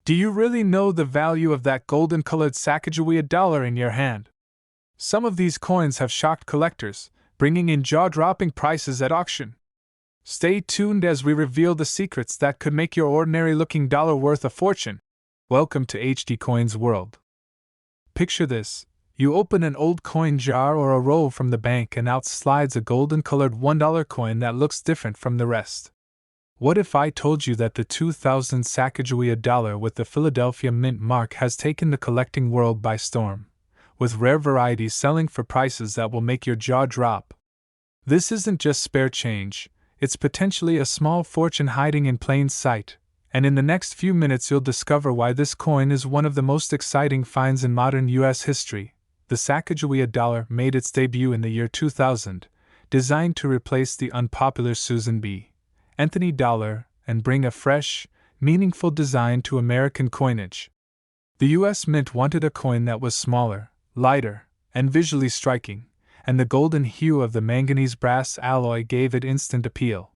Do you really know the value of that golden-colored Sacagawea dollar in your hand? Some of these coins have shocked collectors, bringing in jaw-dropping prices at auction. Stay tuned as we reveal the secrets that could make your ordinary-looking dollar worth a fortune. Welcome to HD Coins World. Picture this. You open an old coin jar or a roll from the bank and out slides a golden-colored $1 coin that looks different from the rest. What if I told you that the 2000 Sacagawea dollar with the Philadelphia Mint mark has taken the collecting world by storm, with rare varieties selling for prices that will make your jaw drop? This isn't just spare change, it's potentially a small fortune hiding in plain sight, and in the next few minutes you'll discover why this coin is one of the most exciting finds in modern U.S. history. The Sacagawea dollar made its debut in the year 2000, designed to replace the unpopular Susan B. Anthony dollar and bring a fresh, meaningful design to American coinage. The U.S. Mint wanted a coin that was smaller, lighter, and visually striking, and the golden hue of the manganese brass alloy gave it instant appeal.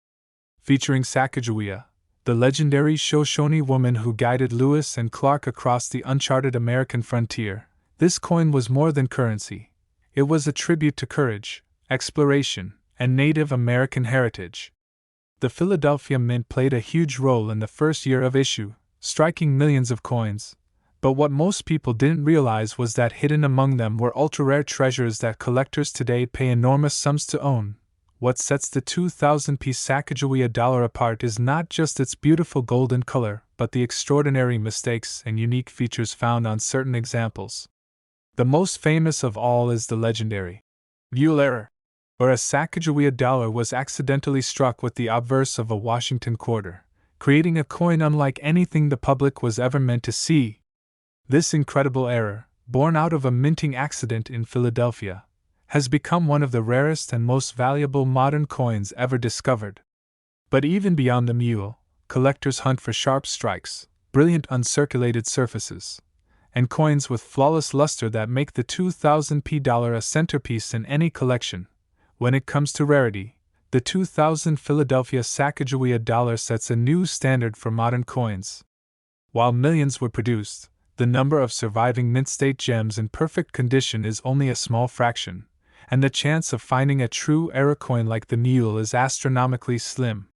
Featuring Sacagawea, the legendary Shoshone woman who guided Lewis and Clark across the uncharted American frontier, this coin was more than currency. It was a tribute to courage, exploration, and Native American heritage. The Philadelphia Mint played a huge role in the first year of issue, striking millions of coins. But what most people didn't realize was that hidden among them were ultra-rare treasures that collectors today pay enormous sums to own. What sets the 2000 P Sacagawea dollar apart is not just its beautiful golden color, but the extraordinary mistakes and unique features found on certain examples. The most famous of all is the legendary mule error, where a Sacagawea dollar was accidentally struck with the obverse of a Washington quarter, creating a coin unlike anything the public was ever meant to see. This incredible error, born out of a minting accident in Philadelphia, has become one of the rarest and most valuable modern coins ever discovered. But even beyond the mule, collectors hunt for sharp strikes, brilliant uncirculated surfaces, and coins with flawless luster that make the 2000 P dollar a centerpiece in any collection. When it comes to rarity, the 2000 Philadelphia Sacagawea dollar sets a new standard for modern coins. While millions were produced, the number of surviving mint-state gems in perfect condition is only a small fraction, and the chance of finding a true error coin like the mule is astronomically slim.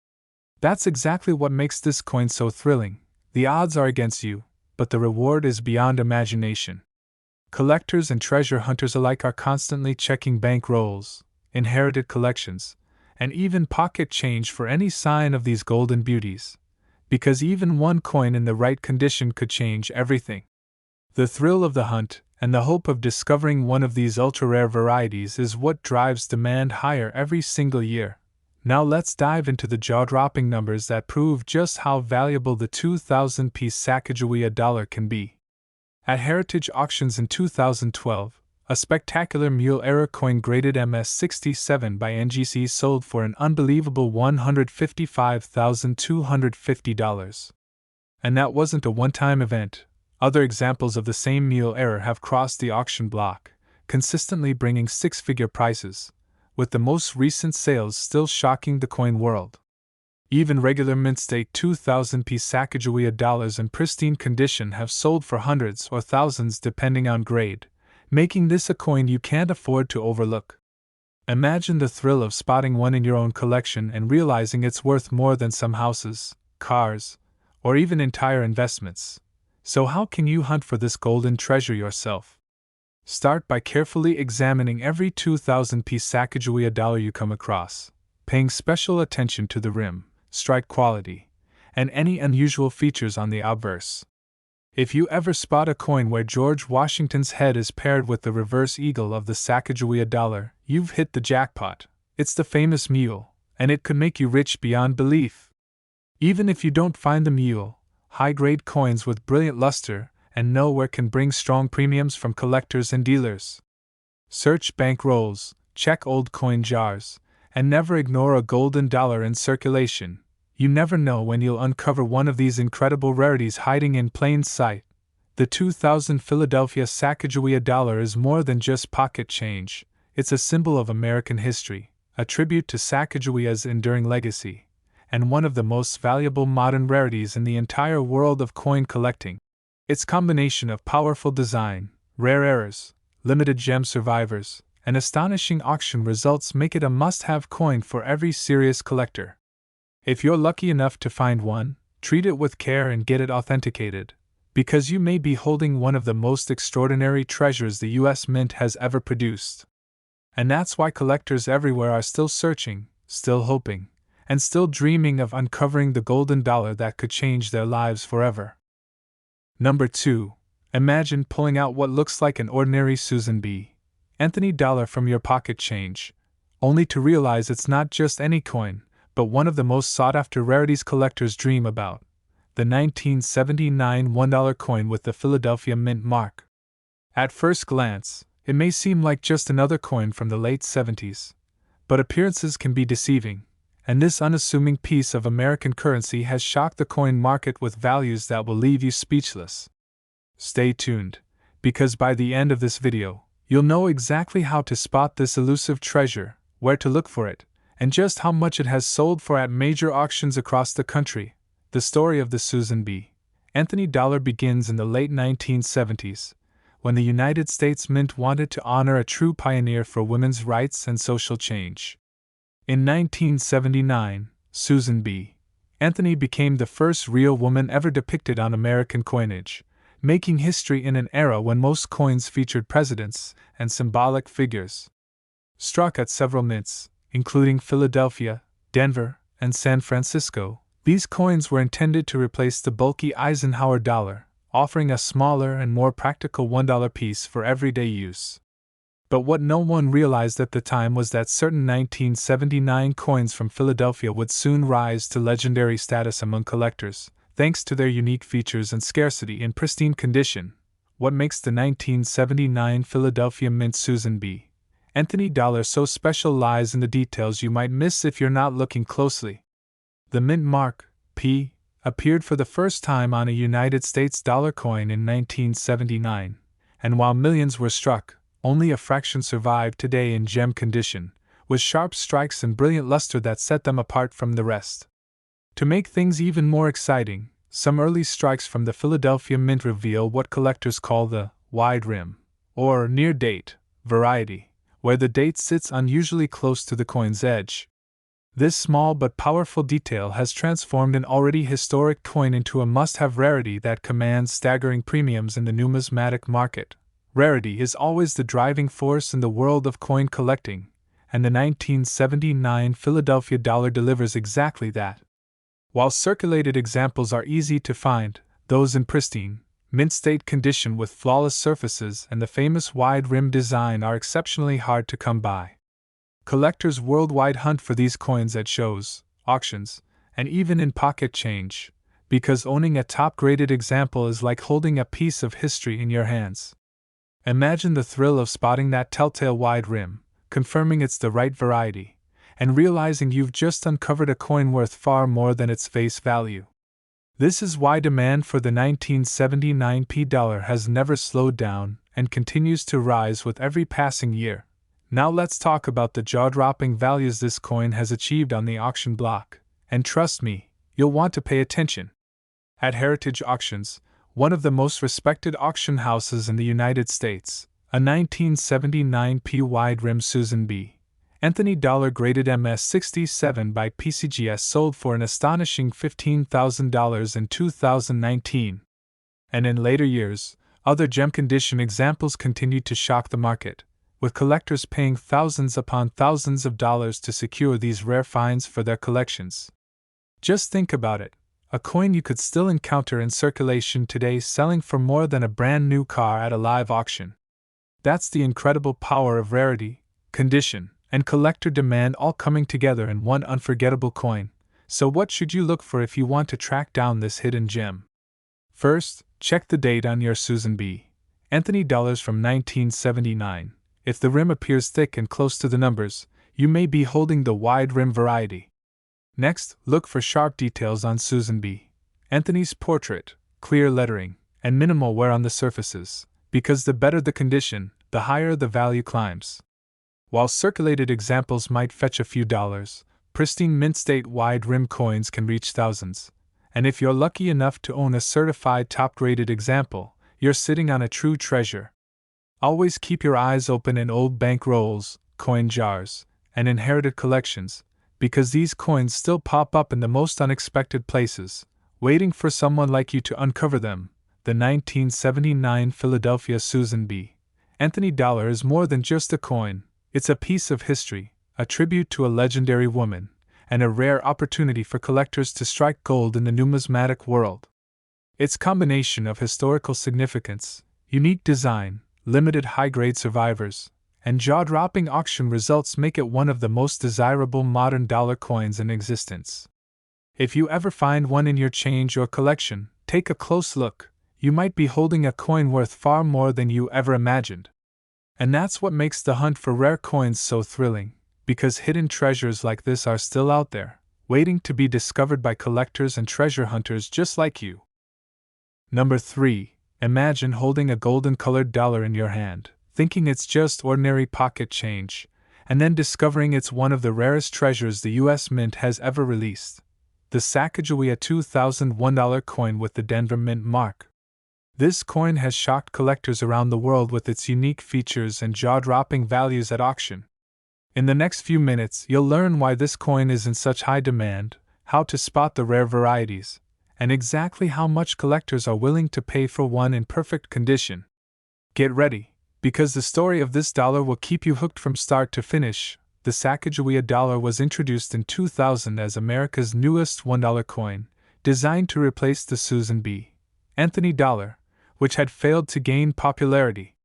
That's exactly what makes this coin so thrilling. The odds are against you, but the reward is beyond imagination. Collectors and treasure hunters alike are constantly checking bank rolls, inherited collections, and even pocket change for any sign of these golden beauties, because even one coin in the right condition could change everything. The thrill of the hunt and the hope of discovering one of these ultra-rare varieties is what drives demand higher every single year. Now let's dive into the jaw-dropping numbers that prove just how valuable the 2000 P Sacagawea dollar can be. At Heritage Auctions in 2012, a spectacular mule error coin graded MS67 by NGC sold for an unbelievable $155,250. And that wasn't a one-time event. Other examples of the same mule error have crossed the auction block, consistently bringing six-figure prices, with the most recent sales still shocking the coin world. Even regular mint-state 2000 P Sacagawea dollars in pristine condition have sold for hundreds or thousands depending on grade, making this a coin you can't afford to overlook. Imagine the thrill of spotting one in your own collection and realizing it's worth more than some houses, cars, or even entire investments. So how can you hunt for this golden treasure yourself? Start by carefully examining every 2000 P Sacagawea dollar you come across, paying special attention to the rim, strike quality, and any unusual features on the obverse. If you ever spot a coin where George Washington's head is paired with the reverse eagle of the Sacagawea dollar, you've hit the jackpot. It's the famous mule, and it could make you rich beyond belief. Even if you don't find the mule, high-grade coins with brilliant luster and nowhere can bring strong premiums from collectors and dealers. Search bank rolls, check old coin jars, and never ignore a golden dollar in circulation. You never know when you'll uncover one of these incredible rarities hiding in plain sight. The 2000 Philadelphia Sacagawea dollar is more than just pocket change. It's a symbol of American history, a tribute to Sacagawea's enduring legacy, and one of the most valuable modern rarities in the entire world of coin collecting. Its combination of powerful design, rare errors, limited gem survivors, and astonishing auction results make it a must-have coin for every serious collector. If you're lucky enough to find one, treat it with care and get it authenticated, because you may be holding one of the most extraordinary treasures the US Mint has ever produced. And that's why collectors everywhere are still searching, still hoping, and still dreaming of uncovering the golden dollar that could change their lives forever. Number 2. Imagine pulling out what looks like an ordinary Susan B. Anthony dollar from your pocket change, only to realize it's not just any coin, but one of the most sought-after rarities collectors dream about, the 1979 $1 coin with the Philadelphia Mint mark. At first glance, it may seem like just another coin from the late 70s, but appearances can be deceiving, and this unassuming piece of American currency has shocked the coin market with values that will leave you speechless. Stay tuned, because by the end of this video, you'll know exactly how to spot this elusive treasure, where to look for it, and just how much it has sold for at major auctions across the country. The story of the Susan B. Anthony dollar begins in the late 1970s, when the United States Mint wanted to honor a true pioneer for women's rights and social change. In 1979, Susan B. Anthony became the first real woman ever depicted on American coinage, making history in an era when most coins featured presidents and symbolic figures. Struck at several mints, including Philadelphia, Denver, and San Francisco, these coins were intended to replace the bulky Eisenhower dollar, offering a smaller and more practical $1 piece for everyday use. But what no one realized at the time was that certain 1979 coins from Philadelphia would soon rise to legendary status among collectors, thanks to their unique features and scarcity in pristine condition. What makes the 1979 Philadelphia Mint Susan B. Anthony dollar so special lies in the details you might miss if you're not looking closely. The mint mark, P, appeared for the first time on a United States dollar coin in 1979, and while millions were struck, only a fraction survived today in gem condition, with sharp strikes and brilliant luster that set them apart from the rest. To make things even more exciting, some early strikes from the Philadelphia Mint reveal what collectors call the wide rim, or near date, variety, where the date sits unusually close to the coin's edge. This small but powerful detail has transformed an already historic coin into a must-have rarity that commands staggering premiums in the numismatic market. Rarity is always the driving force in the world of coin collecting, and the 1979 Philadelphia dollar delivers exactly that. While circulated examples are easy to find, those in pristine, mint-state condition with flawless surfaces and the famous wide rim design are exceptionally hard to come by. Collectors worldwide hunt for these coins at shows, auctions, and even in pocket change, because owning a top-graded example is like holding a piece of history in your hands. Imagine the thrill of spotting that telltale wide rim, confirming it's the right variety, and realizing you've just uncovered a coin worth far more than its face value. This is why demand for the 1979 P dollar has never slowed down and continues to rise with every passing year. Now let's talk about the jaw-dropping values this coin has achieved on the auction block, and trust me, you'll want to pay attention. At Heritage Auctions, one of the most respected auction houses in the United States, a 1979 P wide rim Susan B. Anthony dollar graded MS67 by PCGS sold for an astonishing $15,000 in 2019. And in later years, other gem condition examples continued to shock the market, with collectors paying thousands upon thousands of dollars to secure these rare finds for their collections. Just think about it, a coin you could still encounter in circulation today selling for more than a brand new car at a live auction. That's the incredible power of rarity, condition, and collector demand all coming together in one unforgettable coin. So what should you look for if you want to track down this hidden gem? First, check the date on your Susan B. Anthony dollars from 1979. If the rim appears thick and close to the numbers, you may be holding the wide rim variety. Next, look for sharp details on Susan B. Anthony's portrait, clear lettering, and minimal wear on the surfaces, because the better the condition, the higher the value climbs. While circulated examples might fetch a few dollars, Pristine mint state wide rim coins can reach thousands, and if you're lucky enough to own a certified top-rated example, you're sitting on a true treasure. Always keep your eyes open in old bank rolls, coin jars, and inherited collections, because these coins still pop up in the most unexpected places, waiting for someone like you to uncover them. The 1979 Philadelphia Susan B. Anthony dollar is more than just a coin, it's a piece of history, a tribute to a legendary woman, and a rare opportunity for collectors to strike gold in the numismatic world. Its combination of historical significance, unique design, limited high-grade survivors, and jaw-dropping auction results make it one of the most desirable modern dollar coins in existence. If you ever find one in your change or collection, take a close look. You might be holding a coin worth far more than you ever imagined. And that's what makes the hunt for rare coins so thrilling, because hidden treasures like this are still out there, waiting to be discovered by collectors and treasure hunters just like you. Number 3. Imagine holding a golden-colored dollar in your hand, thinking it's just ordinary pocket change, and then discovering it's one of the rarest treasures the U.S. Mint has ever released. The Sacagawea $2001 coin with the Denver Mint mark. This coin has shocked collectors around the world with its unique features and jaw-dropping values at auction. In the next few minutes, you'll learn why this coin is in such high demand, how to spot the rare varieties, and exactly how much collectors are willing to pay for one in perfect condition. Get ready, because the story of this dollar will keep you hooked from start to finish. The Sacagawea dollar was introduced in 2000 as America's newest $1 coin, designed to replace the Susan B. Anthony dollar, which had failed to gain popularity.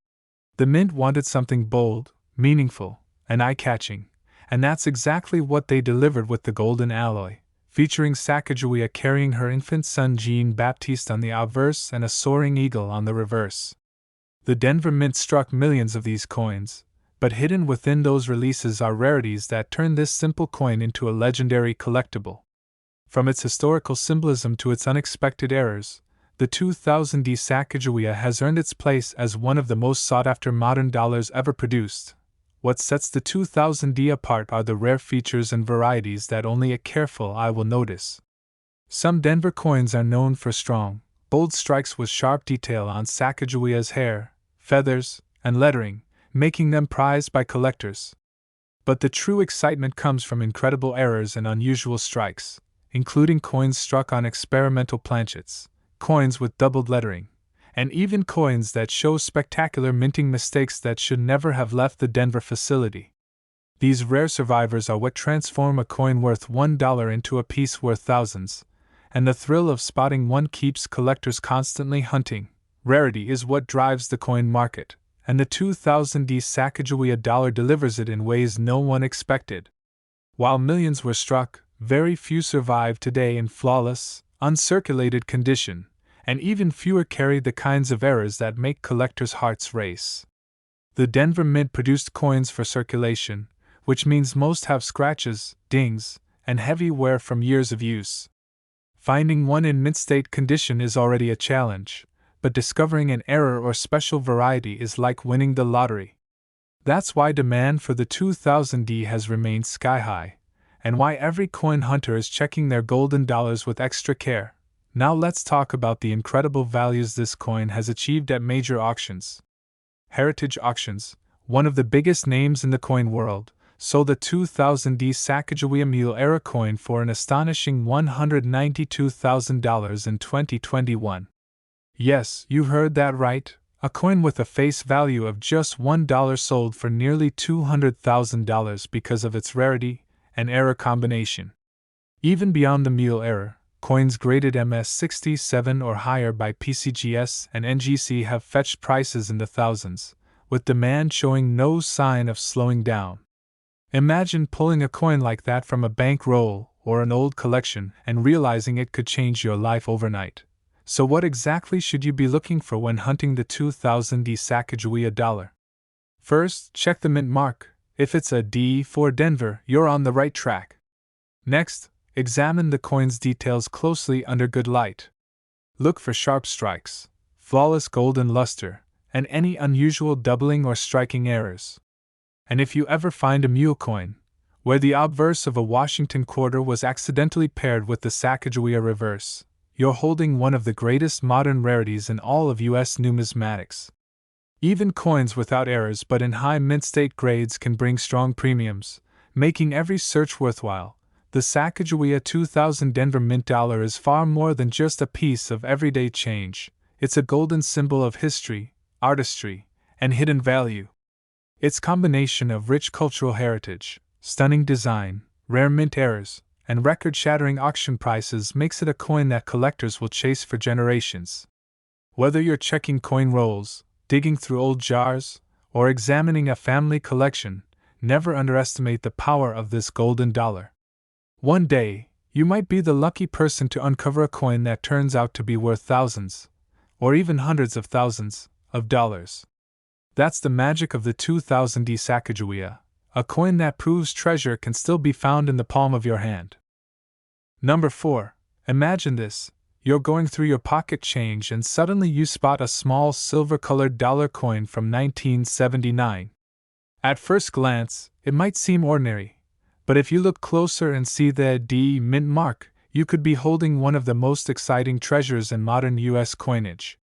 The Mint wanted something bold, meaningful, and eye-catching, and that's exactly what they delivered with the golden alloy, featuring Sacagawea carrying her infant son Jean-Baptiste on the obverse and a soaring eagle on the reverse. The Denver Mint struck millions of these coins, but hidden within those releases are rarities that turn this simple coin into a legendary collectible. From its historical symbolism to its unexpected errors, the 2000 D Sacagawea has earned its place as one of the most sought-after modern dollars ever produced. What sets the 2000 D apart are the rare features and varieties that only a careful eye will notice. Some Denver coins are known for strong, bold strikes with sharp detail on Sacagawea's hair, feathers, and lettering, making them prized by collectors. But the true excitement comes from incredible errors and unusual strikes, including coins struck on experimental planchets, coins with doubled lettering, and even coins that show spectacular minting mistakes that should never have left the Denver facility. These rare survivors are what transform a coin worth $1 into a piece worth thousands, and the thrill of spotting one keeps collectors constantly hunting. Rarity is what drives the coin market, and the 2000 D Sacagawea dollar delivers it in ways no one expected. While millions were struck, very few survive today in flawless, uncirculated condition, and even fewer carry the kinds of errors that make collectors' hearts race. The Denver Mint produced coins for circulation, which means most have scratches, dings, and heavy wear from years of use. Finding one in mint state condition is already a challenge, but discovering an error or special variety is like winning the lottery. That's why demand for the 2000 D has remained sky-high, and why every coin hunter is checking their golden dollars with extra care. Now let's talk about the incredible values this coin has achieved at major auctions. Heritage Auctions, one of the biggest names in the coin world, sold the 2000 D Sacagawea Mule-era coin for an astonishing $192,000 in 2021. Yes, you heard that right, a coin with a face value of just $1 sold for nearly $200,000 because of its rarity and error combination. Even beyond the Mule era, coins graded MS67 or higher by PCGS and NGC have fetched prices in the thousands, with demand showing no sign of slowing down. Imagine pulling a coin like that from a bank roll or an old collection and realizing it could change your life overnight. So what exactly should you be looking for when hunting the 2000 D Sacagawea dollar? First, check the mint mark. If it's a D for Denver, you're on the right track. Next, examine the coin's details closely under good light. Look for sharp strikes, flawless golden luster, and any unusual doubling or striking errors. And if you ever find a mule coin, Where the obverse of a Washington quarter was accidentally paired with the Sacagawea reverse, you're holding one of the greatest modern rarities in all of U.S. numismatics. Even coins without errors but in high mint state grades can bring strong premiums, making every search worthwhile. The Sacagawea 2000 Denver Mint dollar is far more than just a piece of everyday change. It's a golden symbol of history, artistry, and hidden value. Its combination of rich cultural heritage, stunning design, rare mint errors, and record-shattering auction prices makes it a coin that collectors will chase for generations. Whether you're checking coin rolls, digging through old jars, or examining a family collection, never underestimate the power of this golden dollar. One day, you might be the lucky person to uncover a coin that turns out to be worth thousands, or even hundreds of thousands, of dollars. That's the magic of the 2000 D Sacagawea, a coin that proves treasure can still be found in the palm of your hand. Number 4. Imagine this. You're going through your pocket change and suddenly you spot a small silver-colored dollar coin from 1979. At first glance, it might seem ordinary, but if you look closer and see the D mint mark, you could be holding one of the most exciting treasures in modern U.S. coinage.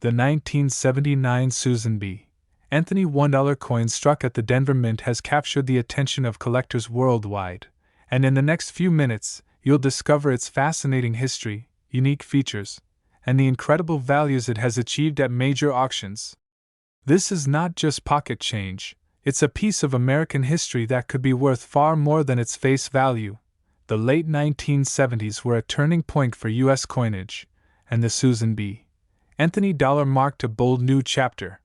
The 1979 Susan B. Anthony $1 coin struck at the Denver Mint has captured the attention of collectors worldwide, and in the next few minutes, you'll discover its fascinating history, unique features, and the incredible values it has achieved at major auctions. This is not just pocket change, it's a piece of American history that could be worth far more than its face value. The late 1970s were a turning point for U.S. coinage, and the Susan B. Anthony dollar marked a bold new chapter.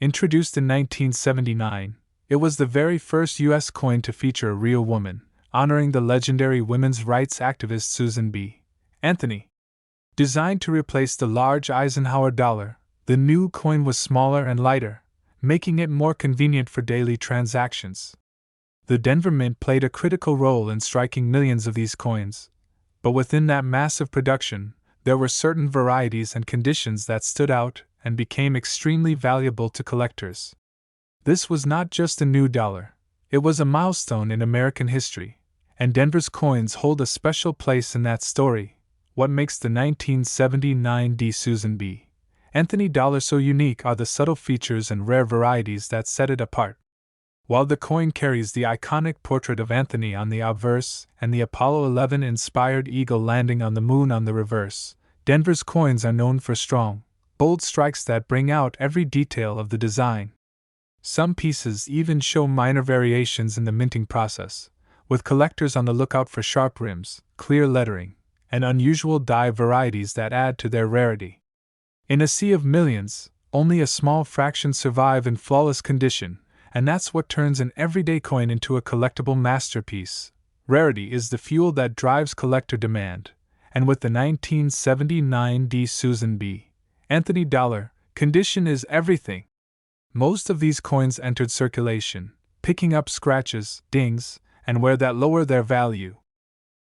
Introduced in 1979, it was the very first U.S. coin to feature a real woman, honoring the legendary women's rights activist Susan B. Anthony. Designed to replace the large Eisenhower dollar, the new coin was smaller and lighter, making it more convenient for daily transactions. The Denver Mint played a critical role in striking millions of these coins, but within that massive production, there were certain varieties and conditions that stood out and became extremely valuable to collectors. This was not just a new dollar, it was a milestone in American history, and Denver's coins hold a special place in that story. What makes the 1979 D Susan B. Anthony dollar so unique are the subtle features and rare varieties that set it apart. While the coin carries the iconic portrait of Anthony on the obverse and the Apollo 11-inspired eagle landing on the moon on the reverse, Denver's coins are known for strong, bold strikes that bring out every detail of the design. Some pieces even show minor variations in the minting process, with collectors on the lookout for sharp rims, clear lettering, and unusual die varieties that add to their rarity. In a sea of millions, only a small fraction survive in flawless condition, and that's what turns an everyday coin into a collectible masterpiece. Rarity is the fuel that drives collector demand, and with the 1979 D Susan B. Anthony dollar, condition is everything. Most of these coins entered circulation, picking up scratches, dings, and wear that lower their value.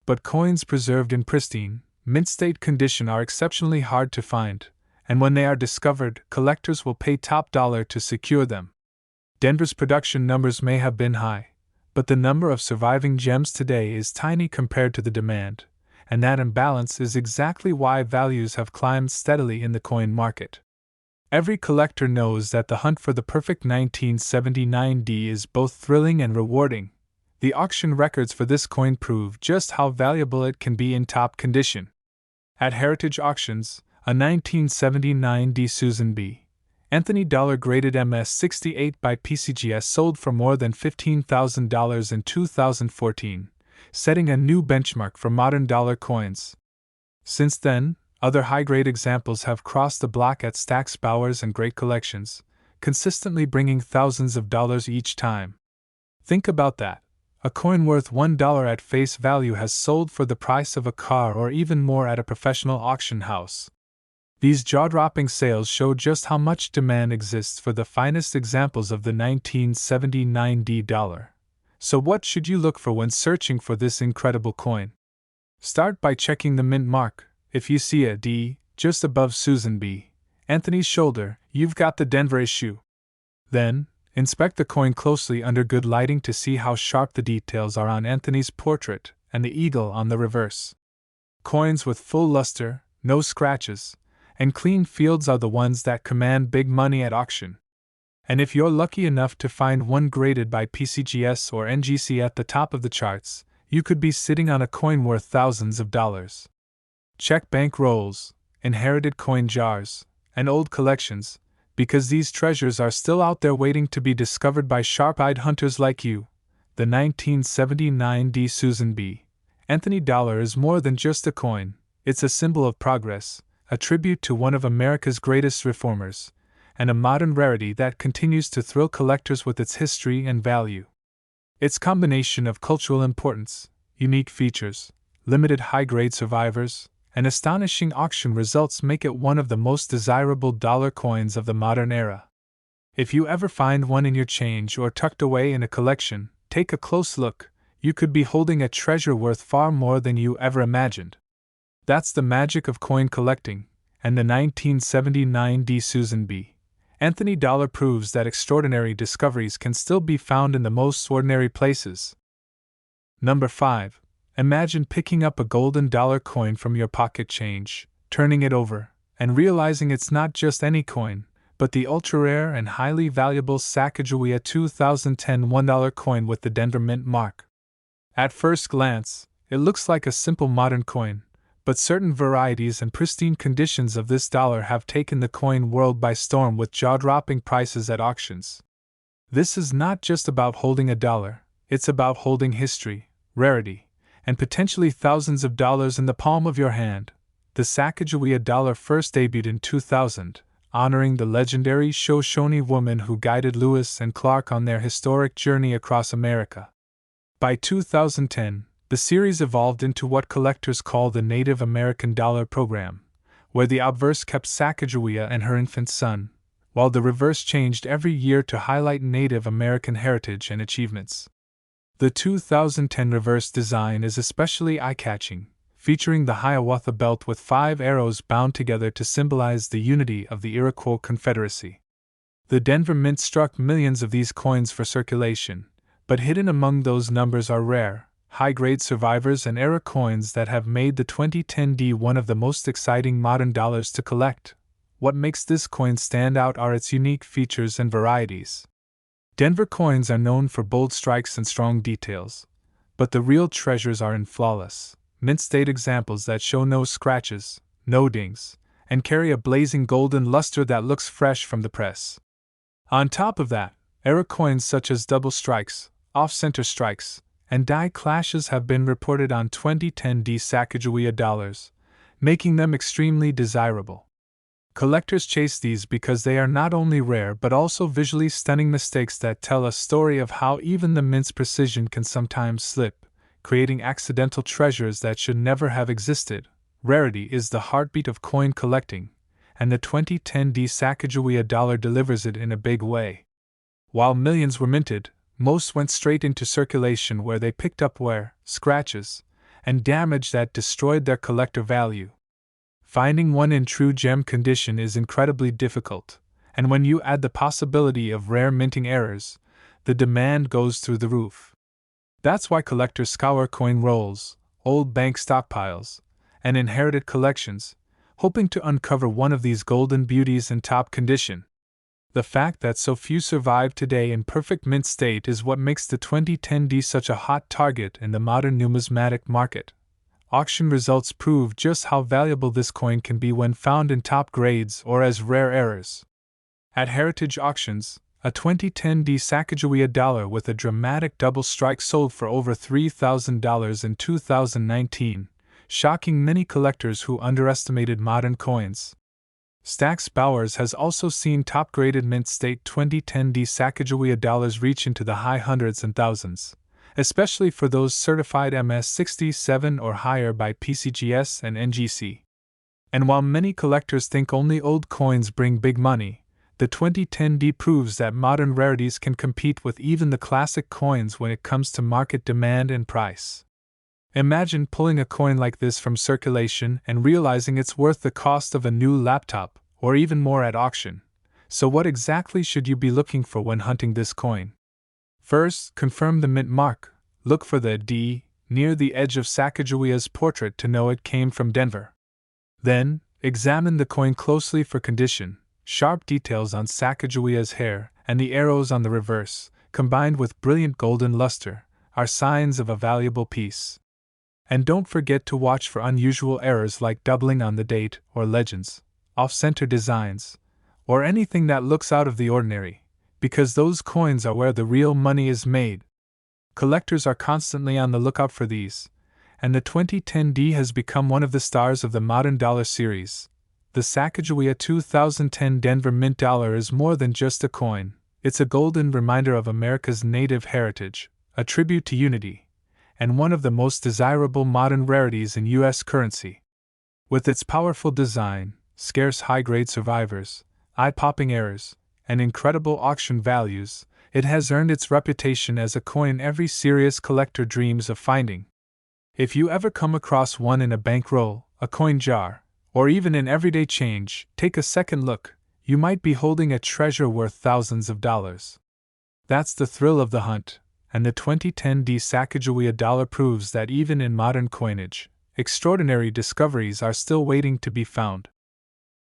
But coins preserved in pristine, mint state condition are exceptionally hard to find, and when they are discovered, collectors will pay top dollar to secure them. Denver's production numbers may have been high, but the number of surviving gems today is tiny compared to the demand, and that imbalance is exactly why values have climbed steadily in the coin market. Every collector knows that the hunt for the perfect 1979 D is both thrilling and rewarding. The auction records for this coin prove just how valuable it can be in top condition. At heritage auctions, a 1979 D Susan B. Anthony dollar graded MS68 by P Sacagawea sold for more than $15,000 in 2014, setting a new benchmark for modern dollar coins. Since then, other high-grade examples have crossed the block at Stack's Bowers and Great Collections, consistently bringing thousands of dollars each time. Think about that. A coin worth $1 at face value has sold for the price of a car or even more at a professional auction house. These jaw-dropping sales show just how much demand exists for the finest examples of the 1979 D dollar. So what should you look for when searching for this incredible coin? Start by checking the mint mark. If you see a D just above Susan B. Anthony's shoulder, you've got the Denver issue. Then, Inspect the coin closely under good lighting to see how sharp the details are on Anthony's portrait and the eagle on the reverse. Coins with full luster, no scratches, and clean fields are the ones that command big money at auction. And if you're lucky enough to find one graded by PCGS or NGC at the top of the charts, you could be sitting on a coin worth thousands of dollars. Check bank rolls, inherited coin jars, and old collections, because these treasures are still out there waiting to be discovered by sharp-eyed hunters like you. The 1979 D Susan B. Anthony dollar is more than just a coin, it's a symbol of progress, a tribute to one of America's greatest reformers, and a modern rarity that continues to thrill collectors with its history and value. Its combination of cultural importance, unique features, limited high-grade survivors, and astonishing auction results make it one of the most desirable dollar coins of the modern era. If you ever find one in your change or tucked away in a collection, take a close look. You could be holding a treasure worth far more than you ever imagined. That's the magic of coin collecting, and the 1979 D Susan B. Anthony dollar proves that extraordinary discoveries can still be found in the most ordinary places. Number 5. Imagine picking up a golden dollar coin from your pocket change, turning it over, and realizing it's not just any coin, but the ultra-rare and highly valuable Sacagawea 2010 $1 coin with the Denver Mint mark. At first glance, it looks like a simple modern coin, but certain varieties and pristine conditions of this dollar have taken the coin world by storm with jaw-dropping prices at auctions. This is not just about holding a dollar, it's about holding history, rarity, and potentially thousands of dollars in the palm of your hand. The Sacagawea dollar first debuted in 2000, honoring the legendary Shoshone woman who guided Lewis and Clark on their historic journey across America. By 2010, the series evolved into what collectors call the Native American Dollar Program, where the obverse kept Sacagawea and her infant son, while the reverse changed every year to highlight Native American heritage and achievements. The 2010 reverse design is especially eye-catching, featuring the Hiawatha belt with 5 arrows bound together to symbolize the unity of the Iroquois Confederacy. The Denver Mint struck millions of these coins for circulation, but hidden among those numbers are rare, high-grade survivors and era coins that have made the 2010 D one of the most exciting modern dollars to collect. What makes this coin stand out are its unique features and varieties. Denver coins are known for bold strikes and strong details, but the real treasures are in flawless, mint-state examples that show no scratches, no dings, and carry a blazing golden luster that looks fresh from the press. On top of that, era coins such as double strikes, off-center strikes, and die clashes have been reported on 2010 D Sacagawea dollars, making them extremely desirable. Collectors chase these because they are not only rare but also visually stunning mistakes that tell a story of how even the mint's precision can sometimes slip, creating accidental treasures that should never have existed. Rarity is the heartbeat of coin collecting, and the 2010 D Sacagawea dollar delivers it in a big way. While millions were minted, most went straight into circulation where they picked up wear, scratches, and damage that destroyed their collector value. Finding one in true gem condition is incredibly difficult, and when you add the possibility of rare minting errors, the demand goes through the roof. That's why collectors scour coin rolls, old bank stockpiles, and inherited collections, hoping to uncover one of these golden beauties in top condition. The fact that so few survive today in perfect mint state is what makes the 2010 D such a hot target in the modern numismatic market. Auction results prove just how valuable this coin can be when found in top grades or as rare errors. At heritage auctions, a 2010 D Sacagawea dollar with a dramatic double strike sold for over $3,000 in 2019, shocking many collectors who underestimated modern coins. Stax Bowers has also seen top-graded mint-state 2010 D Sacagawea dollars reach into the high hundreds and thousands, especially for those certified MS-67 or higher by PCGS and NGC. And while many collectors think only old coins bring big money, the 2010 D proves that modern rarities can compete with even the classic coins when it comes to market demand and price. Imagine pulling a coin like this from circulation and realizing it's worth the cost of a new laptop, or even more at auction. So what exactly should you be looking for when hunting this coin? First, confirm the mint mark. Look for the D near the edge of Sacagawea's portrait to know it came from Denver. Then, examine the coin closely for condition. Sharp details on Sacagawea's hair and the arrows on the reverse, combined with brilliant golden luster, are signs of a valuable piece. And don't forget to watch for unusual errors like doubling on the date or legends, off-center designs, or anything that looks out of the ordinary, because those coins are where the real money is made. Collectors are constantly on the lookout for these, and the 2010 D has become one of the stars of the modern dollar series. The Sacagawea 2010 Denver Mint Dollar is more than just a coin, it's a golden reminder of America's native heritage, a tribute to unity, and one of the most desirable modern rarities in U.S. currency. With its powerful design, scarce high-grade survivors, eye-popping errors, and incredible auction values, it has earned its reputation as a coin every serious collector dreams of finding. If you ever come across one in a bankroll, a coin jar, or even in everyday change, take a second look. You might be holding a treasure worth thousands of dollars. That's the thrill of the hunt, and the 2010 D Sacagawea dollar proves that even in modern coinage, extraordinary discoveries are still waiting to be found.